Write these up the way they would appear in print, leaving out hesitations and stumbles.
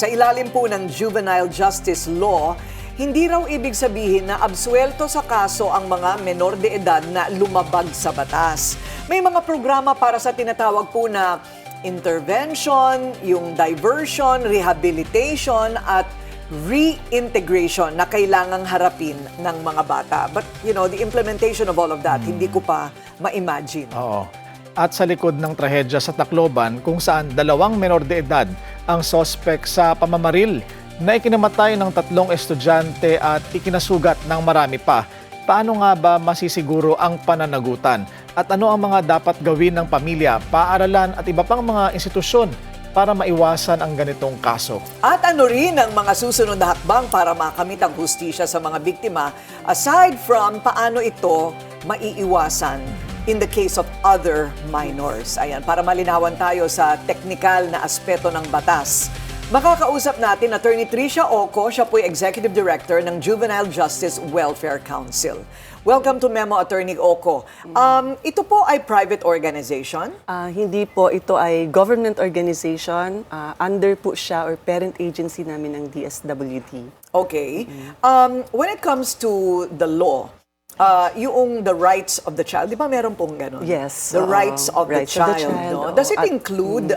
Sa ilalim po ng Juvenile Justice Law, hindi raw ibig sabihin na absuelto sa kaso ang mga menor de edad na lumabag sa batas. May mga programa para sa tinatawag po na intervention, yung diversion, rehabilitation at reintegration na kailangang harapin ng mga bata. But, you know, the implementation of all of that, hindi ko pa ma-imagine. Oo. At sa likod ng trahedya sa Tacloban kung saan 2 menor de edad ang sospek sa pamamaril na ikinamatay ng 3 estudyante at ikinasugat ng marami pa. Paano nga ba masisiguro ang pananagutan? At ano ang mga dapat gawin ng pamilya, paaralan at iba pang mga institusyon para maiwasan ang ganitong kaso? At ano rin ang mga susunod na hakbang para makamit ang hustisya sa mga biktima aside from paano ito maiiwasan in the case of other minors. Ayan, para malinawan tayo sa teknikal na aspeto ng batas. Makakausap natin Attorney Tricia Oco, siya po Executive Director ng Juvenile Justice Welfare Council. Welcome to Memo, Attorney Oco. Ito po ay private organization? Hindi po, ito ay government organization. Under po siya or parent agency namin ng DSWD. Okay. When it comes to the law, yung the rights of the child, di ba meron pong ganun? Yes. The rights of the child, no? Does it At include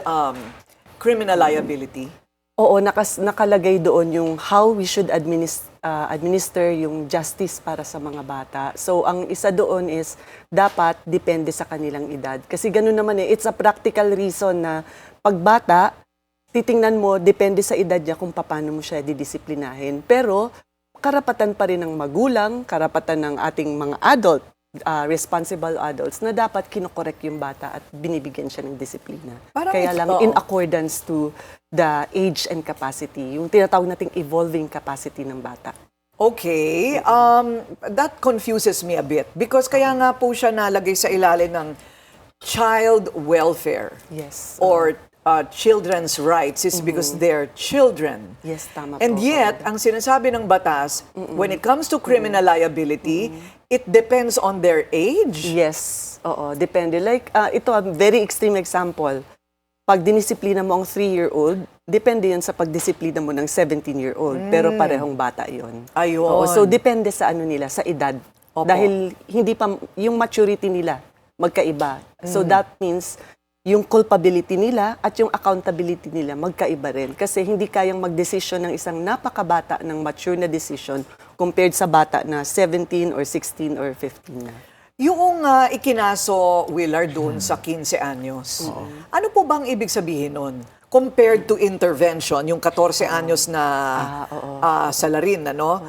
criminal liability? Oo, nakalagay doon yung how we should administer yung justice para sa mga bata. So, ang isa doon is dapat depende sa kanilang edad. Kasi ganun naman it's a practical reason na pag bata, titingnan mo, depende sa edad niya kung paano mo siya didisiplinahin. Pero, karapatan pa rin ng magulang, karapatan ng ating mga adult, responsible adults na dapat kinokorek yung bata at binibigyan siya ng disiplina. Kaya lang in accordance to the age and capacity, yung tinatawag nating evolving capacity ng bata. Okay, that confuses me a bit because kaya nga po siya nalagay sa ilalim ng child welfare. Yes. Or children's rights is because they're children. Yes, tama And po. yet, ang sinasabi ng batas, when it comes to criminal liability, it depends on their age. Yes, oo, depende. Like, ito, a very extreme example. Pag dinisiplina mo ang 3-year-old, depende yan sa pagdisiplina mo ng 17-year-old. Pero parehong bata yon. Ayun. Oo, so, depende sa ano nila, sa edad. Opo. Dahil hindi pa, yung maturity nila, magkaiba. So, that means, yung culpability nila at yung accountability nila magkaiba rin. Kasi hindi kayang magdesisyon ng isang napakabata ng mature na decision compared sa bata na 17 or 16 or 15 na. Yung ikinaso, Willard, doon sa 15 anyos, ano po bang ibig sabihin nun? Compared to intervention, yung 14 anyos na salarin, ano?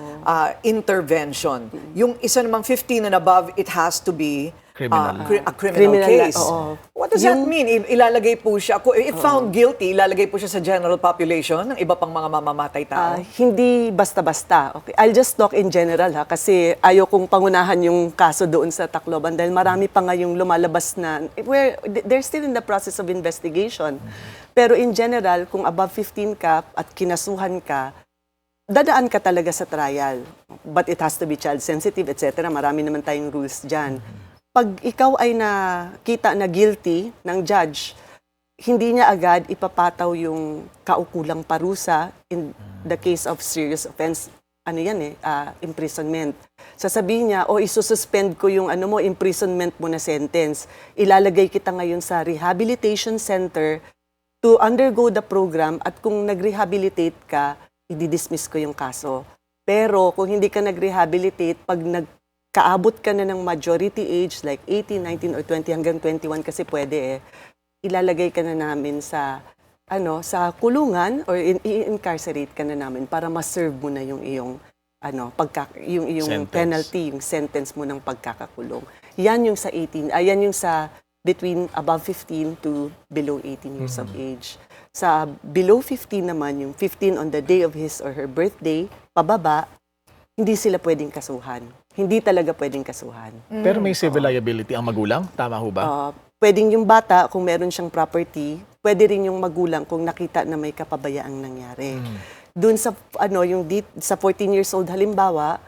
Intervention. Yung isa namang 15 and above, it has to be Criminal. A criminal case. Oo. What does that mean? Ilalagay po siya, if found guilty, ilalagay po siya sa general population ng iba pang mga mamamatay tao? Hindi basta-basta. Okay. I'll just talk in general kasi ayaw kong pangunahan yung kaso doon sa Tacloban dahil marami pa nga yung lumalabas na where they're still in the process of investigation. Pero in general, kung above 15 ka at kinasuhan ka, dadaan ka talaga sa trial. But it has to be child sensitive, etc. Marami naman tayong rules dyan. Pag ikaw ay nakita na guilty ng judge, hindi niya agad ipapataw yung kaukulang parusa in the case of serious offense. Ano yan imprisonment. Sasabihin niya, isususpend ko yung imprisonment mo na sentence. Ilalagay kita ngayon sa rehabilitation center to undergo the program at kung nag-rehabilitate ka, i-dismiss ko yung kaso. Pero kung hindi ka nag-rehabilitate, pag kaabot ka na ng majority age, like 18, 19, or 20, hanggang 21 kasi pwede ilalagay ka na namin sa, sa kulungan or i-incarcerate ka na namin para ma-serve mo na yung iyong, yung penalty, yung sentence mo ng pagkakakulong. Yan yung sa 18, yan yung sa between above 15 to below 18 years of age. Sa below 15 naman, yung 15 on the day of his or her birthday, pababa, hindi sila pwedeng kasuhan. Hindi talaga pwedeng kasuhan. Pero may civil liability ang magulang? Tama ho ba? Pwedeng yung bata, kung meron siyang property, pwede rin yung magulang kung nakita na may kapabayaang nangyari. Doon sa, sa 14 years old halimbawa,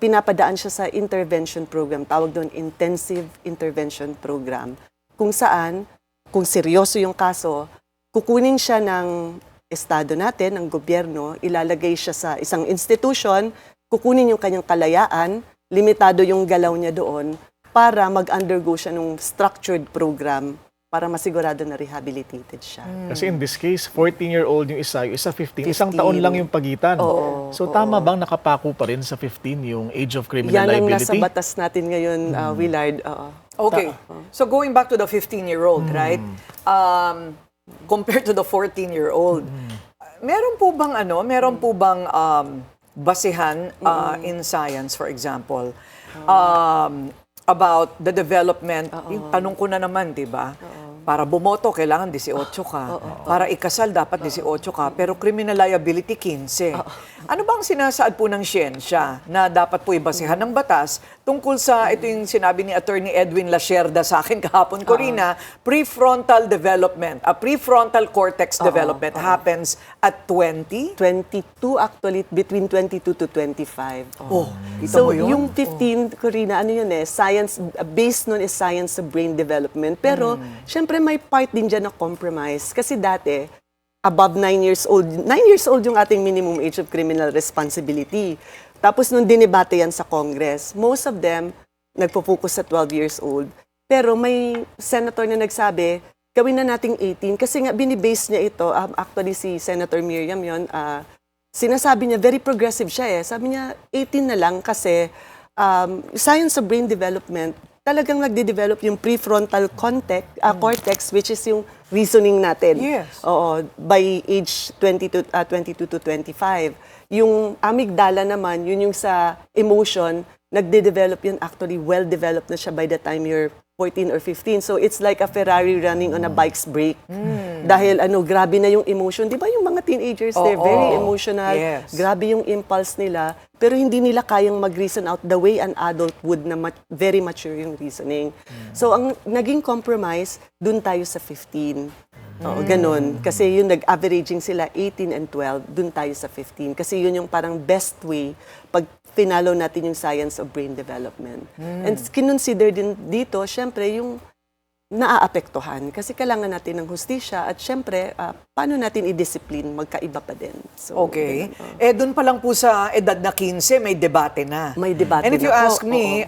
pinapadaan siya sa intervention program. Tawag doon, intensive intervention program. Kung saan, kung seryoso yung kaso, kukunin siya ng estado natin, ng gobyerno, ilalagay siya sa isang institution, kukunin yung kanyang kalayaan, limitado yung galaw niya doon, para mag-undergo siya ng structured program para masigurado na rehabilitated siya. Kasi in this case, 14-year-old yung isa 15. Isang taon lang yung pagitan. Oo, So tama bang nakapako pa rin sa 15 yung age of criminal Yan ang liability? nasa batas natin ngayon, Willard. Oo. Okay. So going back to the 15-year-old, right? Compared to the 14-year-old, meron po bang basehan in science, for example, about the development, yung tanong ko na naman, di ba? Para bumoto, kailangan 18 ka. Para ikasal, dapat 18 ka. Pero criminal liability, 15. Ano bang sinasaad po ng siyensya na dapat po ibasihan ng batas tungkol sa, ito yung sinabi ni Attorney Edwin Lasherda sa akin kahapon, Corina, prefrontal development, prefrontal cortex development happens at 20? 22 actually, between 22 to 25. Kita So, mo yun? yung 15, Corina, ano yun science, based nun is science of brain development. Pero, syempre may part din dyan na compromise. Kasi dati, above 9 years old, 9 years old yung ating minimum age of criminal responsibility. Tapos nung dinebate yan sa Congress, most of them nagpo-focus sa 12 years old. Pero may senator na nagsabi, gawin na nating 18. Kasi nga, binibase niya ito, actually si Senator Miriam yon, sinasabi niya, very progressive siya Sabi niya, 18 na lang kasi science of brain development, talagang nagde-develop yung prefrontal cortex, which is yung reasoning natin. Yes. Oo, by age 22 to 25. Yung amygdala naman, yun yung sa emotion, nagde-develop yun actually, well-developed na siya by the time you're 14 or 15. So it's like a Ferrari running on a bike's brake. Dahil grabe na yung emotion. Di ba yung mga teenagers, they're very emotional. Yes. Grabe yung impulse nila. Pero hindi nila kayang mag-reason out the way an adult would na very mature yung reasoning. So ang naging compromise, dun tayo sa 15. Oo, ganun. Kasi yung nag-averaging sila 18 and 12, dun tayo sa 15. Kasi yun yung parang best way pag finalo natin yung science of brain development. And kinonsider din dito, syempre, yung naaapektuhan. Kasi kailangan natin ng hustisya at syempre, paano natin i-discipline, magkaiba pa din. So, Okay. ganun, Doon pa lang po sa edad na 15, may debate na. May debate And if na you po, ask me,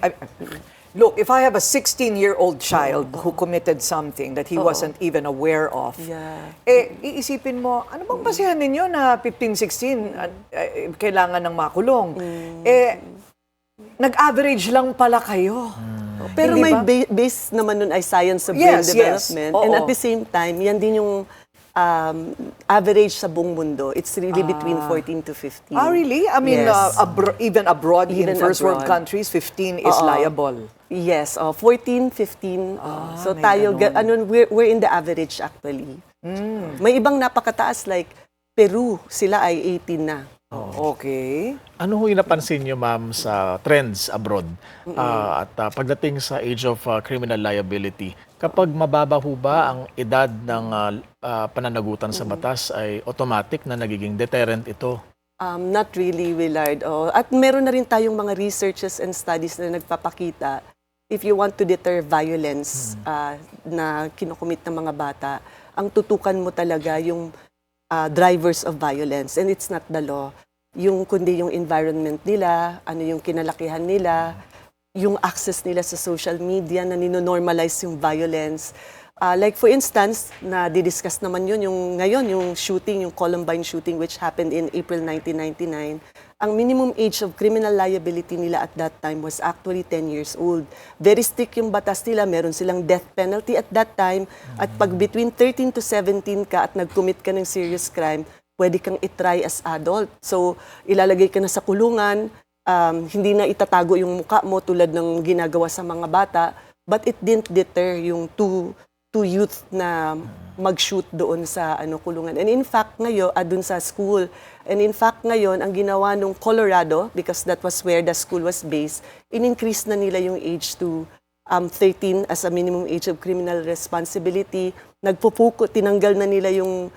look, if I have a 16-year-old child who committed something that he wasn't even aware of, Yeah. iisipin mo, ano bang basihan ninyo na 15, 16, kailangan ng makulong? Nag-average lang pala kayo. Pero Hindi may ba? base naman nun ay science of brain Yes, yes. development. And Oo. at the same time, yan din yung average sa buong mundo. It's really between 14 to 15. Really? I mean, Yes. even abroad, in Even first world abroad. countries, 15 is liable. Yes, 14, 15. So may tayo, ganun. we're in the average actually. May ibang napakataas like Peru, sila ay 18 na. Okay. Ano ho yung napansin nyo, ma'am, sa trends abroad? At pagdating sa age of criminal liability, kapag mababa ho ba ang edad ng pananagutan sa batas ay automatic na nagiging deterrent ito? Not really, Willard. At meron na rin tayong mga researches and studies na nagpapakita if you want to deter violence na kinukumit ng mga bata, ang tutukan mo talaga yung drivers of violence. And it's not the law. Kundi yung environment nila, ano yung kinalakihan nila, yung access nila sa social media na nino-normalize yung violence. Like for instance, na didiscuss naman yun, yung shooting, yung Columbine shooting which happened in April 1999, ang minimum age of criminal liability nila at that time was actually 10 years old. Very strict yung batas nila, meron silang death penalty at that time, at pag between 13 to 17 ka at nag-commit ka ng serious crime, pwede kang itry as adult. So, ilalagay ka na sa kulungan, hindi na itatago yung mukha mo tulad ng ginagawa sa mga bata, but it didn't deter yung two youth na mag-shoot doon sa kulungan. And in fact, ngayon, doon sa school, and in fact, ngayon, ang ginawa nung Colorado, because that was where the school was based, in-increase na nila yung age to 13 as a minimum age of criminal responsibility. Tinanggal na nila yung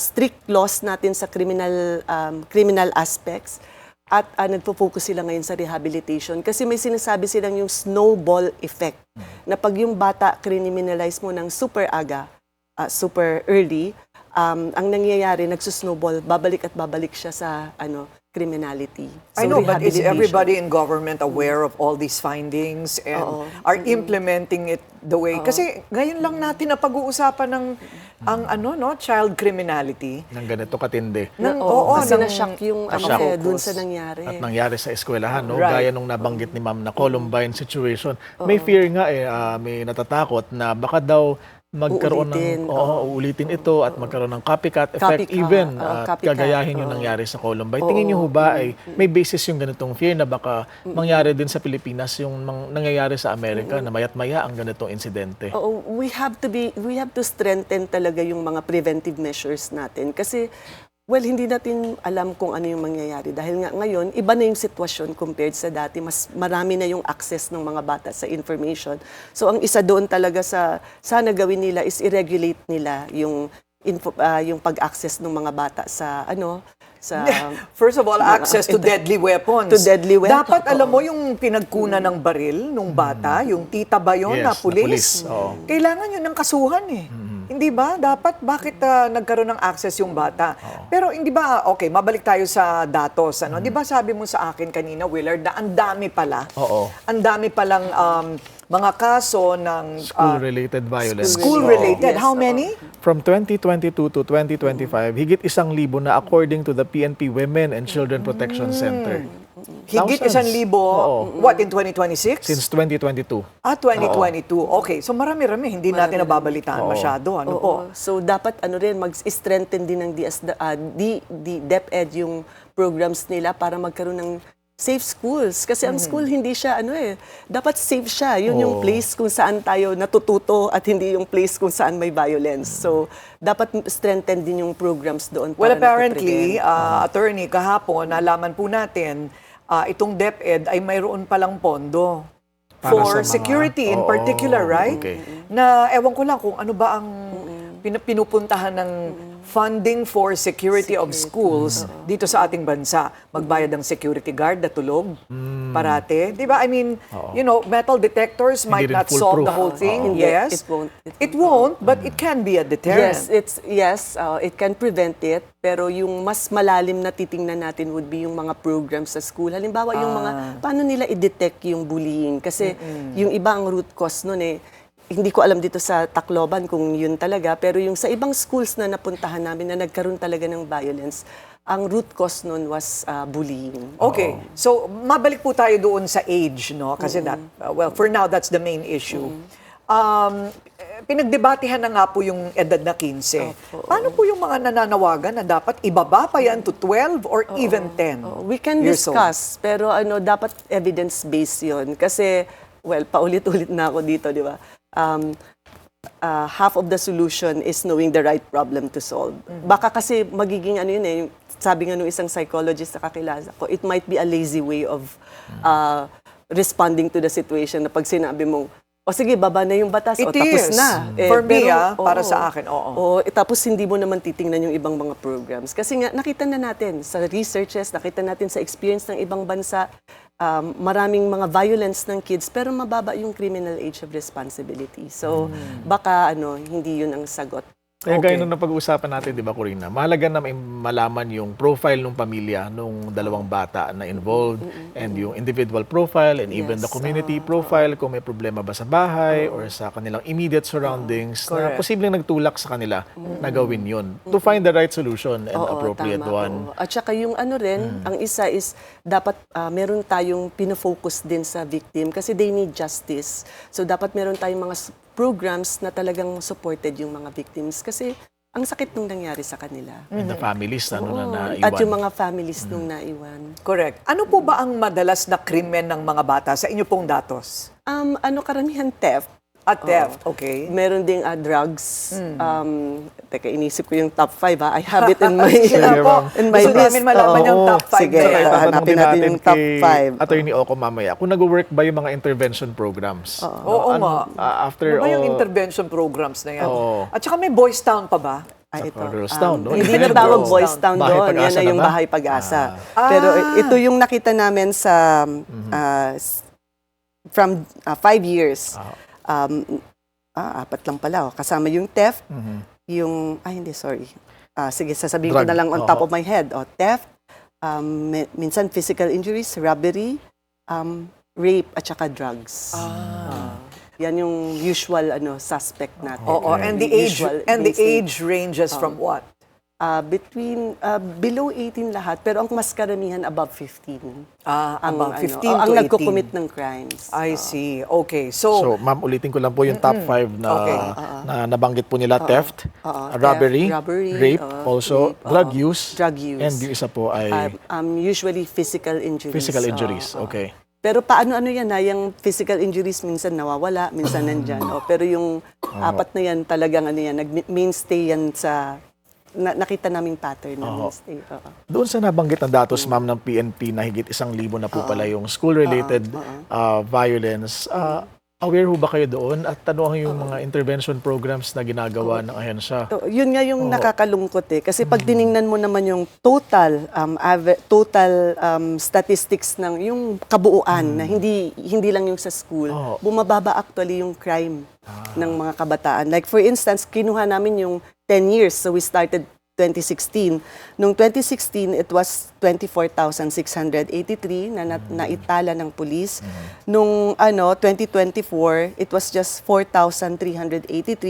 strict laws natin sa criminal aspects. At nagpo-focus sila ngayon sa rehabilitation. Kasi may sinasabi silang yung snowball effect. Na pag yung bata criminalize mo ng super aga, super early, ang nangyayari, nagsusnowball, babalik at babalik siya sa criminality. I know, but is rehabilitation. everybody in government aware of all these findings and are implementing it the way? Kasi ngayon lang natin na pag-uusapan ng child criminality. Ng ganito katindi. Kasi ng- na-shock yung na-shock. dun sa nangyari. At nangyari sa eskwelahan, no? Right. Gaya nung nabanggit ni Ma'am na Columbine situation. May fear nga may natatakot na baka daw magkaroon Uulitin, ng uulitin ito at magkaroon ng copycat effect Copycat, even at copycat, kagayahin yung nangyari sa Columbine. Tingin niyo ho ba ay may basis yung ganitong fear na baka mangyari din sa Pilipinas yung nangyayari sa Amerika na mayat maya ang ganitong insidente? We have to strengthen talaga yung mga preventive measures natin kasi hindi natin alam kung ano yung mangyayari dahil nga ngayon iba na yung sitwasyon compared sa dati, mas marami na yung access ng mga bata sa information. So ang isa doon talaga sa sana gawin nila is i-regulate nila yung pag-access ng mga bata sa First of all, access to deadly weapons. To deadly weapons. Dapat alam mo yung pinagkunan ng baril nung bata, yung tita ba yun na Yes, na pulis? pulis, oo. Kailangan yun ng kasuhan eh. Hindi ba? Dapat, bakit nagkaroon ng access yung bata? Pero hindi ba, okay, mabalik tayo sa datos. Di ba sabi mo sa akin kanina, Willard, na ang dami pala. Oo. Ang dami palang mga kaso ng School-related violence. school-related. Yes, How many? From 2022 to 2025, higit 1,000 na according to the PNP Women and Children Protection Center. Higit Thousands. 1,000. Oo. What, in 2026? Since 2022. 2022. Okay. So marami-rami. Hindi natin nababalitaan masyado. Ano po? So dapat mag-strengthen din ng DepEd yung programs nila para magkaroon ng safe schools. Kasi ang school hindi siya dapat safe siya. Yun yung place kung saan tayo natututo at hindi yung place kung saan may violence. So dapat strengthen din yung programs doon. Well, para apparently, napiprevent. attorney, kahapon, nalaman po natin, itong DepEd ay mayroon palang pondo Para for sa mga- security in particular, right? Okay. Na ewan ko lang kung ano ba ang pinupuntahan ng funding for security of schools dito sa ating bansa. Magbayad ng security guard na tulog parate. Di ba? I mean, metal detectors might rin not solve the foolproof. whole thing. Hindi, Yes. it won't. It won't, but it can be a deterrent. It can prevent it, pero yung mas malalim na titingnan natin would be yung mga programs sa school. Halimbawa, yung mga, paano nila i-detect yung bullying? Kasi yung iba ang root cause nun hindi ko alam dito sa Tacloban kung yun talaga, pero yung sa ibang schools na napuntahan namin na nagkaroon talaga ng violence, ang root cause nun was bullying. Okay. So, mabalik po tayo doon sa age, no? Kasi for now, that's the main issue. Pinagdebatehan na nga po yung edad na 15. Paano po yung mga nananawagan na dapat ibaba pa yan to 12 or even 10? We can years old? discuss, pero dapat evidence-based yun. Kasi, paulit-ulit na ako dito, di ba? Half of the solution is knowing the right problem to solve. Baka kasi magiging sabi nga nung isang psychologist na kakilala ko, it might be a lazy way of responding to the situation na pag sinabi mong, sige, baba na yung batas, It tapos is. na. For me, para oo. sa akin, oo. Tapos hindi mo naman titingnan yung ibang mga programs. Kasi nga, nakita na natin sa researches, nakita natin sa experience ng ibang bansa, maraming mga violence ng kids, pero mababa yung criminal age of responsibility. So, baka hindi yun ang sagot. Kaya gaya nung napag-uusapan natin, di ba, Corina, mahalaga na malaman yung profile ng pamilya nung dalawang bata na involved and yung individual profile and even the community profile kung may problema ba sa bahay or sa kanilang immediate surroundings na Correct. posibleng nagtulak sa kanila na gawin yun to find the right solution and appropriate tama, one. oo. At saka yung ang isa is dapat meron tayong pinofocus din sa victim kasi they need justice. So dapat meron tayong mga programs na talagang supported yung mga victims kasi ang sakit nung nangyari sa kanila. And the families na naiwan. At yung mga families nung naiwan. Correct. Ano po ba ang madalas na krimen ng mga bata sa inyo pong datos? Karamihan theft. At theft, okay. Meron ding drugs. Teka, inisip ko yung top 5 I have it in my, Sige po. in my Gusto list. namin malaman yung top 5 Sige, na yan. hanapin natin yung top 5. Attorney Oco mamaya, kung nag-work ba yung mga intervention programs? Oo nga. After Ano ba yung all, intervention programs na yan? Oo. At saka may Boys Town pa ba? Ito. Girls Town, no? Hindi Yan na tawag yung Boys Town Bahay doon. Yan Pag-asa na yung na ba? Bahay Pag-asa. Pero ito yung nakita namin sa from 5 years. 4 lang pala. Kasama yung theft, hindi, sorry. Sige, sasabihin ko Drug. na lang on Oo. top of my head. Theft, minsan physical injuries, robbery, rape, at saka drugs. Yan yung usual suspect natin. Oo, and the age Usual and the mainstay. age ranges from what? Below 18 lahat, pero ang mas karamihan above 15. Above 15 to ang 18. nagko-commit ng crimes. I see. Okay. So, So, ma'am, ulitin ko lang po yung top 5 na, Okay. na nabanggit po nila. Theft, Theft, robbery, rape, rape, also drug use, drug use. and yung isa po ay Usually physical injuries. physical injuries. Oo. Okay. Pero paano yan yung physical injuries minsan nawawala, minsan nandyan. Pero yung apat na yan talagang nag-mainstay yan sa nakita naming pattern na mainstay. Oo. Doon sa nabanggit na datos, ma'am, ng PNP na higit 1,000 na po pala yung school-related violence. Aware ho ba kayo doon? At ano ang yung mga intervention programs na ginagawa ng ahensya? So, yun nga yung nakakalungkot kasi pag tiningnan mo naman yung total statistics ng yung kabuuan na hindi lang yung sa school, bumababa actually yung crime ng mga kabataan. Like for instance, kinuha namin yung 10 years. So we started 2016. Noong 2016, it was 24,683 na naitala ng pulis. Noong 2024, it was just 4,383.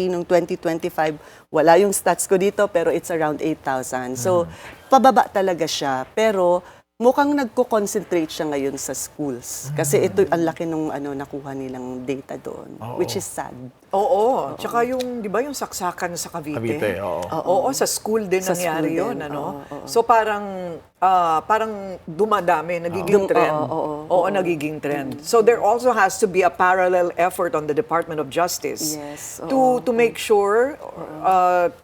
Noong 2025, wala yung stats ko dito, pero it's around 8,000. So, pababa talaga siya. Pero mukhang nagko-concentrate siya ngayon sa schools. Kasi ito ang laki nung nakuha nilang data doon, which is sad. oo. Tsaka yung, di ba, yung saksakan sa Cavite? Cavite, oo. Oo, sa school din Sa nangyari school yun, din, ano? oo. So parang dumadami, nagiging trend. Oo, nagiging trend. So there also has to be a parallel effort on the Department of Justice Yes, to make sure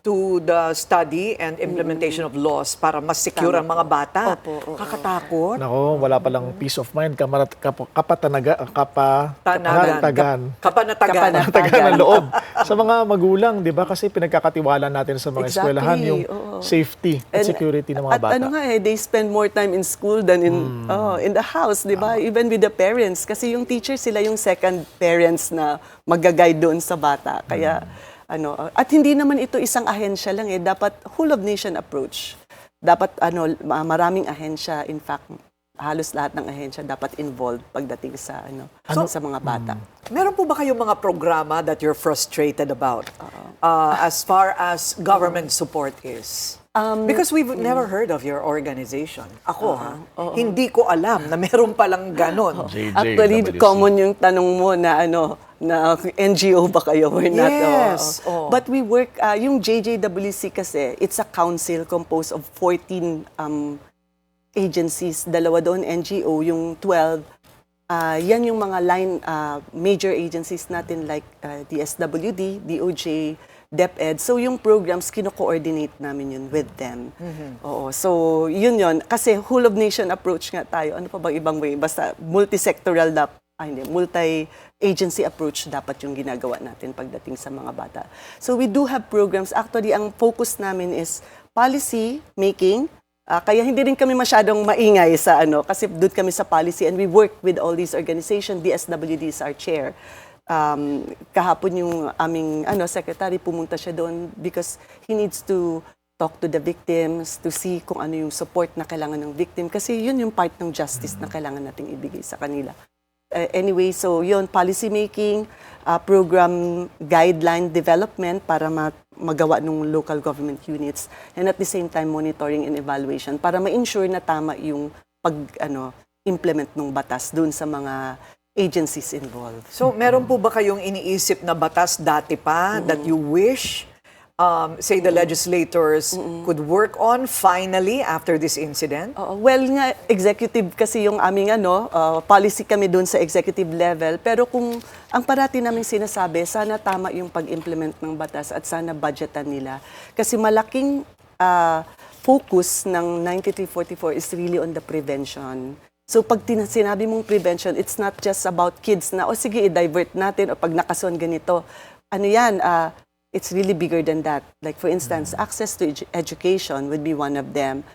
to the study and implementation of laws para mas secure ang mga bata. Kakatakot. Nako, wala palang peace of mind, kapanatagan Kapanatagan. ng loob sa mga magulang, di ba? Kasi pinagkakatiwala natin sa mga Exactly, eskwelahan yung oo. safety at security ng mga bata. At they spend more time in school than in the house, di ba? Even with the parents. Kasi yung teacher, sila yung second parents na mag-guide doon sa bata. Kaya, at hindi naman ito isang ahensya lang dapat whole of nation approach. Dapat, maraming ahensya, in fact, halos lahat ng ahensya dapat involved pagdating sa sa mga bata. Meron po ba kayong mga programa that you're frustrated about as far as government support is? Because we've never heard of your organization. Ako, hindi ko alam na meron palang ganon. Actually, JJWC. common yung tanong mo na na NGO ba kayo? We're not. Yes, But we work, yung JJWC kasi, it's a council composed of 14 agencies, dalawa doon NGO, yung 12, yan yung mga major agencies natin like DSWD, DOJ, DepEd. So yung programs, kino-coordinate namin yun with them. Oo. So yun. Kasi whole of nation approach nga tayo. Ano pa bang ibang way? Basta multi-sectoral, multi-agency approach dapat yung ginagawa natin pagdating sa mga bata. So we do have programs. Actually, ang focus namin is policy making. Kaya hindi rin kami masyadong maingay sa kasi doon kami sa policy and we work with all these organizations. DSWD is our chair. Kahapon yung aming secretary, pumunta siya doon because he needs to talk to the victims, to see kung ano yung support na kailangan ng victim. Kasi yun yung part ng justice na kailangan nating ibigay sa kanila. Anyway, so yun, policy making, program guideline development para magawa ng local government units, and at the same time monitoring and evaluation para ma-ensure na tama yung implement ng batas doon sa mga agencies involved. So, meron po ba kayong iniisip na batas dati pa that you wish, say, the legislators could work on finally after this incident? Well nga, executive kasi yung aming policy kami doon sa executive level. Pero kung ang parati namin sinasabi, sana tama yung pag-implement ng batas at sana budgetan nila. Kasi malaking focus ng 9344 is really on the prevention. So pag sinabi mong prevention, it's not just about kids na, sige, i-divert natin o pag nakason ganito. It's really bigger than that. Like for instance, access to education would be one of them.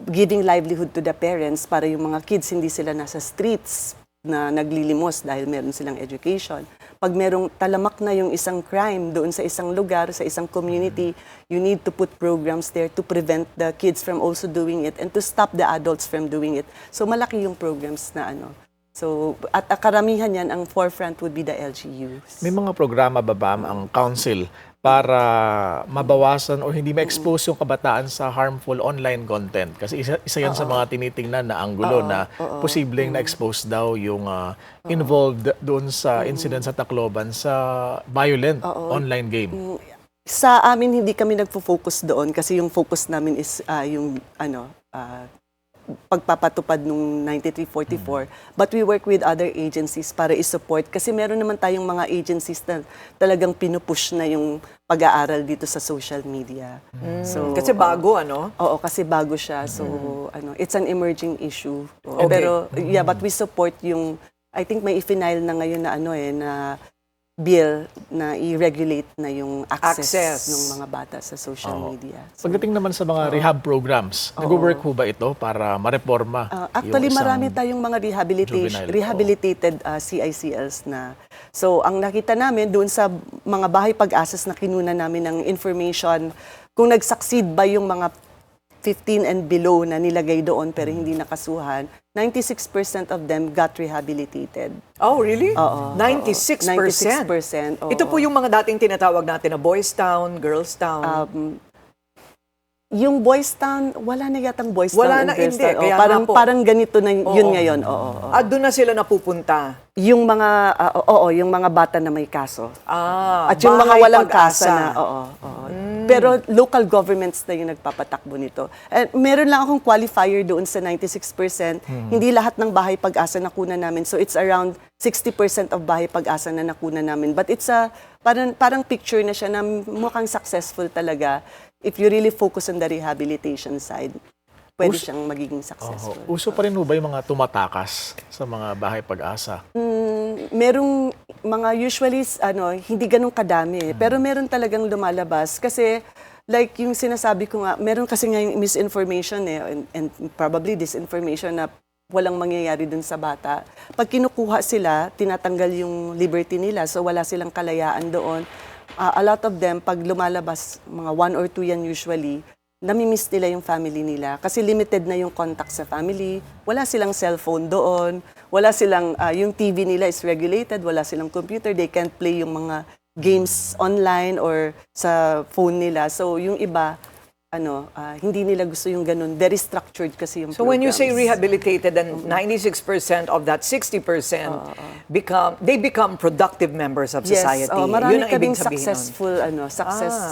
Giving livelihood to the parents para yung mga kids hindi sila nasa streets. na naglilimos dahil meron silang education. Pag merong talamak na yung isang crime doon sa isang lugar, sa isang community, you need to put programs there to prevent the kids from also doing it and to stop the adults from doing it. So malaki yung programs na ano. So, at karamihan yan, ang forefront would be the LGUs. May mga programa ba ang council para mabawasan o hindi ma-expose yung kabataan sa harmful online content? Kasi isa yan sa mga tinitingnan na anggulo na posibleng na-expose daw yung involved doon sa incident sa Tacloban sa violent online game. Sa amin, hindi kami nagfo-focus doon kasi yung focus namin is yung pagpapatupad nung 9344. But we work with other agencies para i-support kasi meron naman tayong mga agencies na talagang pinupush na yung pag-aaral dito sa social media. So, Kasi bago, ano? Oo, kasi bago siya. So, it's an emerging issue. Okay. Pero, yeah, but we support yung, I think may i-final na ngayon na na bill na i-regulate na yung access ng mga bata sa social media. So, Pagdating naman sa mga rehab programs, nag-work ho ba ito para mareforma? actually, yung isang marami tayong mga juvenile, rehabilitated CICLs na. So, ang nakita namin doon sa mga bahay pag-asas na kinuna namin ng information, kung nag-succeed ba yung mga 15 and below na nilagay doon pero hindi nakasuhan, 96% of them got rehabilitated. Oh, really? Oo. 96%? 96%. Oo. Ito po yung mga dating tinatawag natin na Boys Town, Girls Town. Yung Boys Town, wala na yatang Boys Town Wala and na, Girls hindi. Town. Kaya Parang, nga po. parang ganito na yun Oo. ngayon. At doon na sila napupunta. Yung mga, yung mga bata na may kaso. At yung mga bahay walang pag-asa. kasa na, Pero local governments na yung nagpapatakbo nito. And meron lang akong qualifier doon sa 96%. Hindi lahat ng bahay pag-asa nakuna namin. So it's around 60% of bahay pag-asa na nakuna namin. But it's parang picture na siya na mukhang successful talaga if you really focus on the rehabilitation side. Pwede siyang magiging successful. Uso pa rin ho ba yung mga tumatakas sa mga bahay pag-asa? Merong mga usually hindi ganun kadami pero meron talagang lumalabas kasi like yung sinasabi ko nga meron kasi nga yung misinformation and probably disinformation na walang mangyayari dun sa bata. Pag kinukuha sila, tinatanggal yung liberty nila so wala silang kalayaan doon. A lot of them pag lumalabas mga 1 or 2 yan usually namimiss nila yung family nila kasi limited na yung contact sa family. Wala silang cellphone doon. Wala silang, yung TV nila is regulated. Wala silang computer. They can't play yung mga games online or sa phone nila. So yung iba, hindi nila gusto yung ganun. Very structured kasi yung So when you say programs. rehabilitated, then 96% of that 60% become productive members of society. Yes, marami Yun ang kaming ibig sabihin nun. successful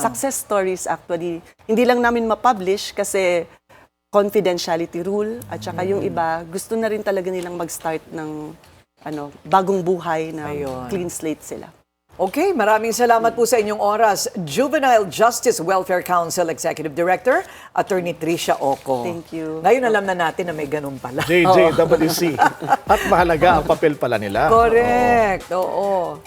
success stories actually. Hindi lang namin ma-publish kasi confidentiality rule at saka yung iba gusto na rin talaga nilang mag-start ng bagong buhay na Ayun. clean slate sila. Okay, maraming salamat po sa inyong oras. Juvenile Justice Welfare Council Executive Director, Attorney Tricia Oco. Thank you. Ngayon alam na natin na may ganun pala. JJWC. At mahalaga ang papel pala nila. Correct. Oo.